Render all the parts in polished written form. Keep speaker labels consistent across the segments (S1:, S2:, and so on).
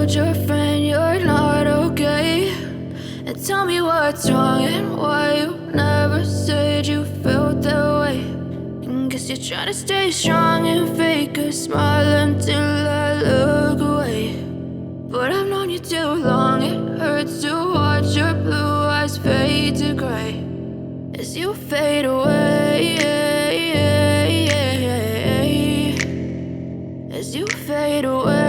S1: told your friend you're not okay, and tell me what's wrong and why you never said you felt that way. And guess you're trying to stay strong and fake a smile until I look away. But I've known you too long, it hurts to watch your blue eyes fade to gray as you fade away, as you fade away.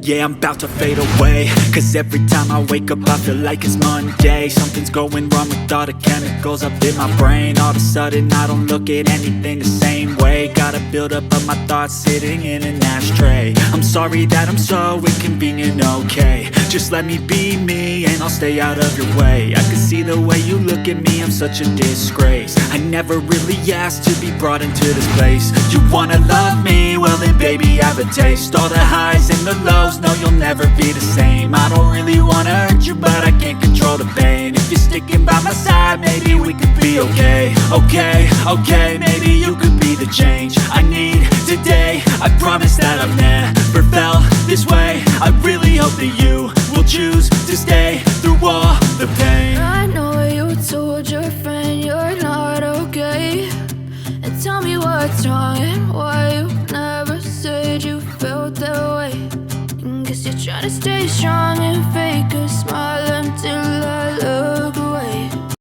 S2: Yeah, I'm about to fade away, cause every time I wake up I feel like it's Monday. Something's going wrong with all the chemicals up in my brain. All of a sudden I don't look at anything the same way. Got a build up of my thoughts sitting in an ashtray. I'm sorry that I'm so inconvenient, okay. Just let me be me and I'll stay out of your way. I can see the way you look at me, I'm such a disgrace. I never really asked to be brought into this place. You wanna love me? Well then baby have a taste. All the highs and the lows, no you'll never be the same. I don't really wanna hurt you but I can't control the pain. If you're sticking by my side, maybe we could be okay. Okay, maybe you could be the change I need today. I promise that I've never felt this way. I really hope that you will choose to stay through all the pain.
S1: I know you told your friend you're not okay, and tell me what's wrong and why you never said you felt that way. And guess you're trying to stay strong and fake a smile until I look away.